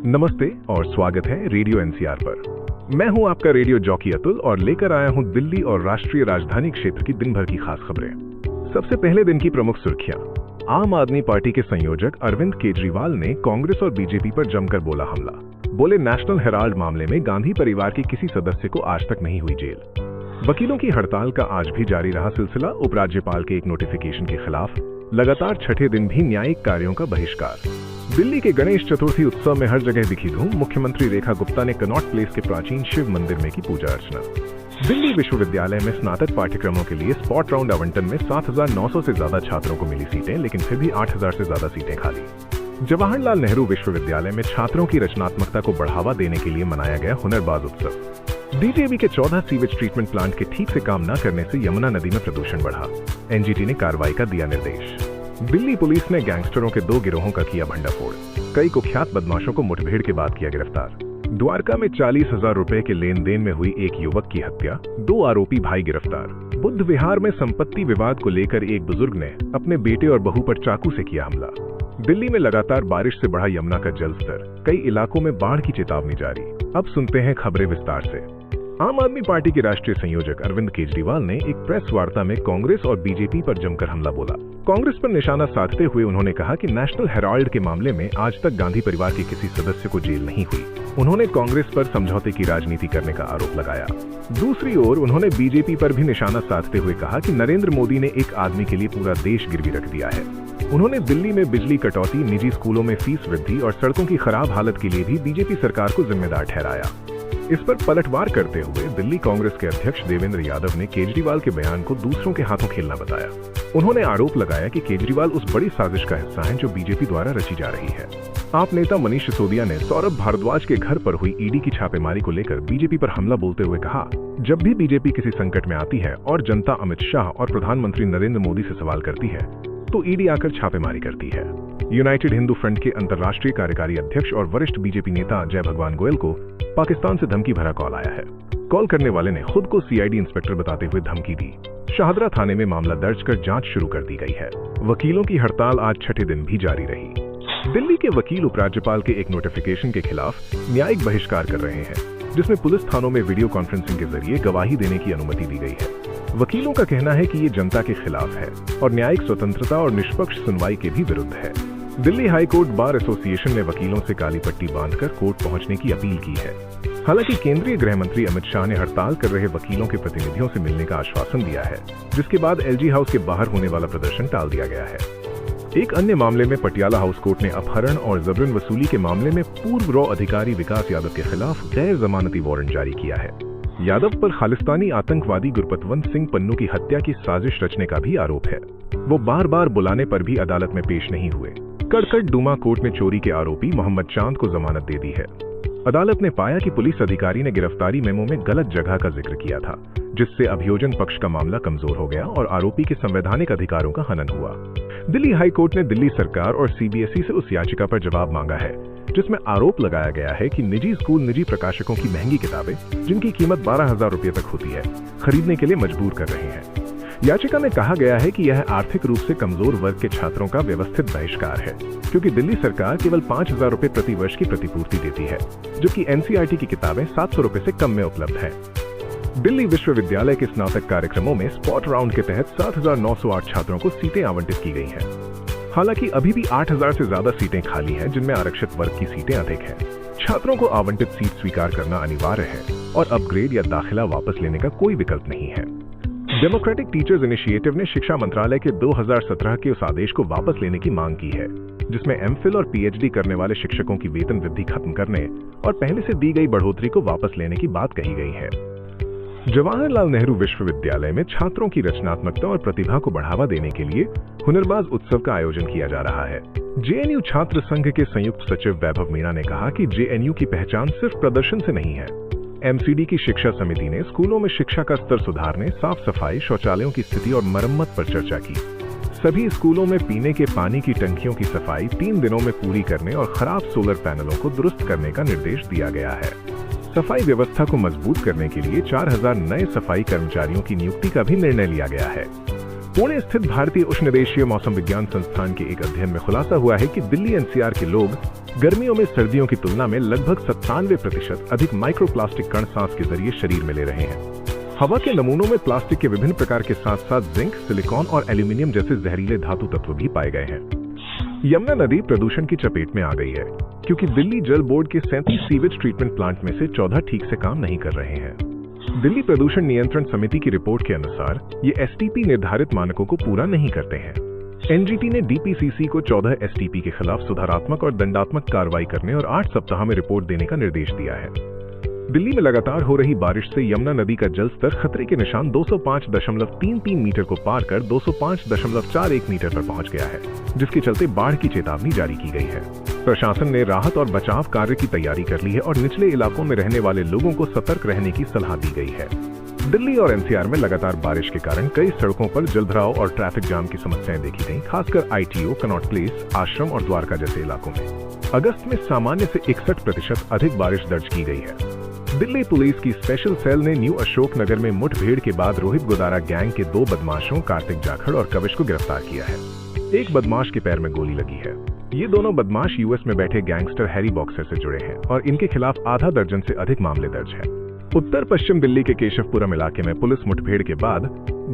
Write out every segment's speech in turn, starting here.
नमस्ते और स्वागत है रेडियो एनसीआर पर। मैं हूं आपका रेडियो जॉकी अतुल और लेकर आया हूं दिल्ली और राष्ट्रीय राजधानी क्षेत्र की दिन भर की खास खबरें। सबसे पहले दिन की प्रमुख सुर्खियां। आम आदमी पार्टी के संयोजक अरविंद केजरीवाल ने कांग्रेस और बीजेपी पर जमकर बोला हमला। बोले, नेशनल हेराल्ड मामले में गांधी परिवार के किसी सदस्य को आज तक नहीं हुई जेल। वकीलों की हड़ताल का आज भी जारी रहा सिलसिला। उपराज्यपाल के एक नोटिफिकेशन के खिलाफ लगातार छठे दिन भी न्यायिक कार्यों का बहिष्कार। दिल्ली के गणेश चतुर्थी उत्सव में हर जगह दिखी धूम। मुख्यमंत्री रेखा गुप्ता ने कनॉट प्लेस के प्राचीन शिव मंदिर में की पूजा अर्चना। दिल्ली विश्वविद्यालय में स्नातक पाठ्यक्रमों के लिए स्पॉट राउंड आवंटन में 7,900 से ज्यादा छात्रों को मिली सीटें, लेकिन फिर भी 8,000 से ज्यादा सीटें खाली। जवाहरलाल नेहरू विश्वविद्यालय में छात्रों की रचनात्मकता को बढ़ावा देने के लिए मनाया गया हुनरबाज उत्सव। डीटीएवी के 14 सीवेज ट्रीटमेंट प्लांट के ठीक से काम न करने से यमुना नदी में प्रदूषण बढ़ा। एनजीटी ने कार्रवाई का दिया निर्देश। दिल्ली पुलिस ने गैंगस्टरों के 2 गिरोहों का किया भंडाफोड़। कई कुख्यात बदमाशों को मुठभेड़ के बाद किया गिरफ्तार। द्वारका में 40,000 रुपए के लेन देन में हुई एक युवक की हत्या, 2 आरोपी भाई गिरफ्तार। बुद्ध विहार में संपत्ति विवाद को लेकर एक बुजुर्ग ने अपने बेटे और बहू पर चाकू से किया हमला। दिल्ली में लगातार बारिश से बढ़ा यमुना का जलस्तर, कई इलाकों में बाढ़ की चेतावनी जारी। अब सुनते हैं खबरें विस्तार से। आम आदमी पार्टी के राष्ट्रीय संयोजक अरविंद केजरीवाल ने एक प्रेस वार्ता में कांग्रेस और बीजेपी पर जमकर हमला बोला। कांग्रेस पर निशाना साधते हुए उन्होंने कहा कि नेशनल हेराल्ड के मामले में आज तक गांधी परिवार के किसी सदस्य को जेल नहीं हुई। उन्होंने कांग्रेस पर समझौते की राजनीति करने का आरोप लगाया। दूसरी ओर उन्होंने बीजेपी पर भी निशाना साधते हुए कहा कि नरेंद्र मोदी ने एक आदमी के लिए पूरा देश गिरवी रख दिया है। उन्होंने दिल्ली में बिजली कटौती, निजी स्कूलों में फीस वृद्धि और सड़कों की खराब हालत के लिए भी बीजेपी सरकार को जिम्मेदार ठहराया। इस पर पलटवार करते हुए दिल्ली कांग्रेस के अध्यक्ष देवेंद्र यादव ने केजरीवाल के बयान को दूसरों के हाथों खेलना बताया। उन्होंने आरोप लगाया कि केजरीवाल उस बड़ी साजिश का हिस्सा हैं जो बीजेपी द्वारा रची जा रही है। आप नेता मनीष सिसोदिया ने सौरभ भारद्वाज के घर पर हुई ईडी की छापेमारी को लेकर बीजेपी पर हमला बोलते हुए कहा, जब भी बीजेपी किसी संकट में आती है और जनता अमित शाह और प्रधानमंत्री नरेंद्र मोदी से सवाल करती है तो ईडी आकर छापेमारी करती है। यूनाइटेड हिंदू फ्रंट के अंतर्राष्ट्रीय कार्यकारी अध्यक्ष और वरिष्ठ बीजेपी नेता जय भगवान गोयल को पाकिस्तान से धमकी भरा कॉल आया है। कॉल करने वाले ने खुद को सीआईडी इंस्पेक्टर बताते हुए धमकी दी। शाहदरा थाने में मामला दर्ज कर जांच शुरू कर दी गई है। वकीलों की हड़ताल आज छठे दिन भी जारी रही। दिल्ली के वकील उपराज्यपाल के एक नोटिफिकेशन के खिलाफ न्यायिक बहिष्कार कर रहे हैं, जिसमें पुलिस थानों में वीडियो कॉन्फ्रेंसिंग के जरिए गवाही देने की अनुमति दी गई है। वकीलों का कहना है कि ये जनता के खिलाफ है और न्यायिक स्वतंत्रता और निष्पक्ष सुनवाई के भी विरुद्ध है। Delhi high court bar association ने वकीलों से काली पट्टी बांधकर कोर्ट पहुंचने की अपील की है। हालांकि केंद्रीय गृह मंत्री अमित शाह ने हड़ताल कर रहे वकीलों के प्रतिनिधियों से मिलने का आश्वासन दिया है, जिसके बाद एलजी हाउस के बाहर होने वाला प्रदर्शन टाल दिया गया है। एक अन्य मामले में पटियाला हाउस कोर्ट ने अपहरण और जबरन वसूली के मामले में पूर्व रॉ अधिकारी विकास यादव के खिलाफ गैर जमानती वारंट जारी किया है। यादव पर खालिस्तानी आतंकवादी गुरपतवंत सिंह पन्नू की हत्या की साजिश रचने का भी आरोप है। वो बार बार बुलाने पर भी अदालत में पेश नहीं हुए। कड़कट डूमा कोर्ट ने चोरी के आरोपी मोहम्मद चांद को जमानत दे दी है। अदालत ने पाया कि पुलिस अधिकारी ने गिरफ्तारी मेमो में गलत जगह का जिक्र किया था, जिससे अभियोजन पक्ष का मामला कमजोर हो गया और आरोपी के संवैधानिक अधिकारों का हनन हुआ। दिल्ली हाई कोर्ट ने दिल्ली सरकार और सीबीएसई से उस याचिका पर जवाब मांगा है जिसमें आरोप लगाया गया है कि निजी स्कूल निजी प्रकाशकों की महंगी किताबें, जिनकी कीमत 12,000 रुपये तक होती है, खरीदने के लिए मजबूर कर रहे हैं। याचिका में कहा गया है कि यह आर्थिक रूप से कमजोर वर्ग के छात्रों का व्यवस्थित बहिष्कार है, क्योंकि दिल्ली सरकार केवल 5,000 रुपये प्रति वर्ष की प्रतिपूर्ति देती है, जबकि एनसीईआरटी की किताबें 700 रुपये से कम में उपलब्ध है। दिल्ली विश्वविद्यालय के स्नातक कार्यक्रमों में स्पॉट राउंड के तहत 7,908 छात्रों को सीटें आवंटित की गई हैं। हालांकि अभी भी 8,000 से ज्यादा सीटें खाली हैं, जिनमें आरक्षित वर्ग की सीटें अधिक हैं। छात्रों को आवंटित सीट स्वीकार करना अनिवार्य है और अपग्रेड या दाखिला वापस लेने का कोई विकल्प नहीं है। डेमोक्रेटिक टीचर्स इनिशिएटिव ने शिक्षा मंत्रालय के 2017 के उस आदेश को वापस लेने की मांग की है, जिसमें एमफिल और पीएचडी करने वाले शिक्षकों की वेतन वृद्धि खत्म करने और पहले से दी गई बढ़ोतरी को वापस लेने की बात कही गई है। जवाहरलाल नेहरू विश्वविद्यालय में छात्रों की रचनात्मकता और प्रतिभा को बढ़ावा देने के लिए हुनरबाज उत्सव का आयोजन किया जा रहा है। जेएनयू छात्र संघ के संयुक्त सचिव वैभव मीणा ने कहा कि जेएनयू की पहचान सिर्फ प्रदर्शन से नहीं है। एमसीडी की शिक्षा समिति ने स्कूलों में शिक्षा का स्तर सुधारने, साफ सफाई, शौचालयों की स्थिति और मरम्मत पर चर्चा की। सभी स्कूलों में पीने के पानी की टंकियों की सफाई 3 दिनों में पूरी करने और खराब सोलर पैनलों को दुरुस्त करने का निर्देश दिया गया है। सफाई व्यवस्था को मजबूत करने के लिए 4,000 नए सफाई कर्मचारियों की नियुक्ति का भी निर्णय लिया गया है। पुणे स्थित भारतीय उष्णदेशीय मौसम विज्ञान संस्थान के एक अध्ययन में खुलासा हुआ है कि दिल्ली एनसीआर के लोग गर्मियों में सर्दियों की तुलना में लगभग 97% अधिक माइक्रोप्लास्टिक कण सांस के जरिए शरीर में ले रहे हैं। हवा के नमूनों में प्लास्टिक के विभिन्न प्रकार के साथ साथ जिंक, सिलिकॉन और एल्यूमिनियम जैसे जहरीले धातु तत्व भी पाए गए हैं। यमुना नदी प्रदूषण की चपेट में आ गई है क्योंकि दिल्ली जल बोर्ड के 37 सीवेज ट्रीटमेंट प्लांट में से 14 ठीक से काम नहीं कर रहे हैं। दिल्ली प्रदूषण नियंत्रण समिति की रिपोर्ट के अनुसार ये एसटीपी निर्धारित मानकों को पूरा नहीं करते हैं। एनजीटी ने डीपीसीसी को 14 एसटीपी के खिलाफ सुधारात्मक और दंडात्मक कार्रवाई करने और 8 सप्ताह में रिपोर्ट देने का निर्देश दिया है। दिल्ली में लगातार हो रही बारिश से यमुना नदी का जल स्तर खतरे के निशान 205.33 मीटर को पार कर 205.41 मीटर पर पहुंच गया है, जिसके चलते बाढ़ की चेतावनी जारी की गई है। प्रशासन ने राहत और बचाव कार्य की तैयारी कर ली है और निचले इलाकों में रहने वाले लोगों को सतर्क रहने की सलाह दी गई है। दिल्ली और एनसीआर में लगातार बारिश के कारण कई सड़कों पर जलभराव और ट्रैफिक जाम की समस्याएं देखी गईं, खासकर आईटीओ, कनॉट प्लेस, आश्रम और द्वारका जैसे इलाकों में। अगस्त में सामान्य से 61% अधिक बारिश दर्ज की गई है। दिल्ली पुलिस की स्पेशल सेल ने न्यू अशोक नगर में मुठभेड़ के बाद रोहित गोदारा गैंग के 2 बदमाशों कार्तिक जाखड़ और कविश को गिरफ्तार किया है। एक बदमाश के पैर में गोली लगी है। ये दोनों बदमाश यूएस में बैठे गैंगस्टर हैरी बॉक्सर से जुड़े हैं और इनके खिलाफ आधा दर्जन से अधिक मामले दर्ज हैं। उत्तर पश्चिम दिल्ली के केशवपुरम इलाके में पुलिस मुठभेड़ के बाद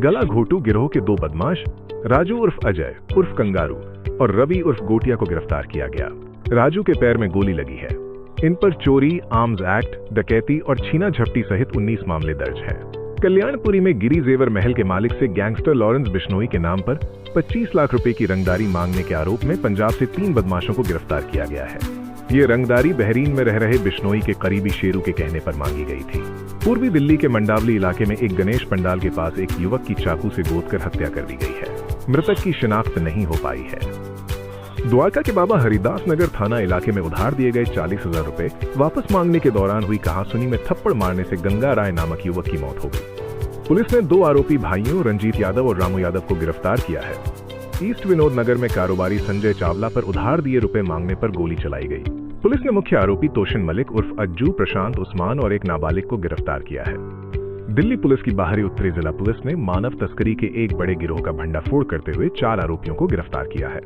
गला घोटू गिरोह के 2 बदमाश राजू उर्फ अजय उर्फ कंगारू और रवि उर्फ गोटिया को गिरफ्तार किया गया। राजू के पैर में गोली लगी है। इन पर चोरी, आर्म्स एक्ट, डकैती और छीना झपटी सहित 19 मामले दर्ज हैं। कल्याणपुरी में गिरी जेवर महल के मालिक से गैंगस्टर लॉरेंस बिश्नोई के नाम पर 25 लाख रुपए की रंगदारी मांगने के आरोप में पंजाब से 3 बदमाशों को गिरफ्तार किया गया है। ये रंगदारी बहरीन में रह रहे बिश्नोई के करीबी शेरू के कहने पर मांगी गई थी। पूर्वी दिल्ली के मंडावली इलाके में एक गणेश पंडाल के पास एक युवक की चाकू से गोदकर हत्या कर दी गई है। मृतक की शिनाख्त नहीं हो पाई है। द्वारका के बाबा हरिदास नगर थाना इलाके में उधार दिए गए 40,000 रुपए वापस मांगने के दौरान हुई कहासुनी में थप्पड़ मारने से गंगा राय नामक युवक की मौत हो गई। पुलिस ने 2 आरोपी भाइयों रंजीत यादव और रामू यादव को गिरफ्तार किया है। ईस्ट विनोद नगर में कारोबारी संजय चावला पर उधार दिए रुपए मांगने पर गोली चलाई गई। पुलिस ने मुख्य आरोपी तोशन मलिक उर्फ अज्जू, प्रशांत, उस्मान और एक नाबालिग को गिरफ्तार किया है। दिल्ली पुलिस की बाहरी उत्तरी जिला पुलिस ने मानव तस्करी के एक बड़े गिरोह का भंडाफोड़ करते हुए 4 आरोपियों को गिरफ्तार किया है।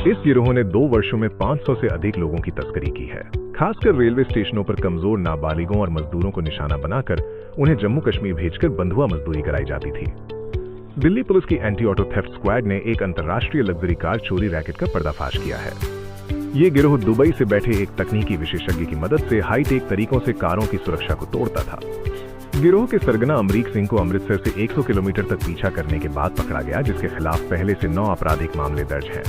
इस गिरोह ने 2 वर्षों में 500 से अधिक लोगों की तस्करी की है। खासकर रेलवे स्टेशनों पर कमजोर नाबालिगों और मजदूरों को निशाना बनाकर उन्हें जम्मू कश्मीर भेजकर बंधुआ मजदूरी कराई जाती थी। दिल्ली पुलिस की एंटी ऑटो थेफ्ट स्क्वाड ने एक अंतर्राष्ट्रीय लग्जरी कार चोरी रैकेट का पर्दाफाश किया है। ये गिरोह दुबई से बैठे एक तकनीकी विशेषज्ञ की मदद से हाईटेक तरीकों से कारों की सुरक्षा को तोड़ता था। गिरोह के सरगना अमरीक सिंह को अमृतसर से 100 किलोमीटर तक पीछा करने के बाद पकड़ा गया, जिसके खिलाफ पहले से 9 आपराधिक मामले दर्ज हैं।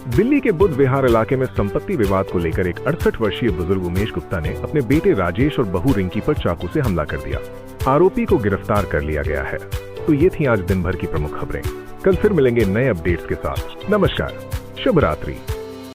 दिल्ली के बुद्ध विहार इलाके में संपत्ति विवाद को लेकर एक 68 वर्षीय बुजुर्ग उमेश गुप्ता ने अपने बेटे राजेश और बहू रिंकी पर चाकू से हमला कर दिया। आरोपी को गिरफ्तार कर लिया गया है। तो ये थी आज दिन भर की प्रमुख खबरें। कल फिर मिलेंगे नए अपडेट्स के साथ। नमस्कार, शुभ रात्रि।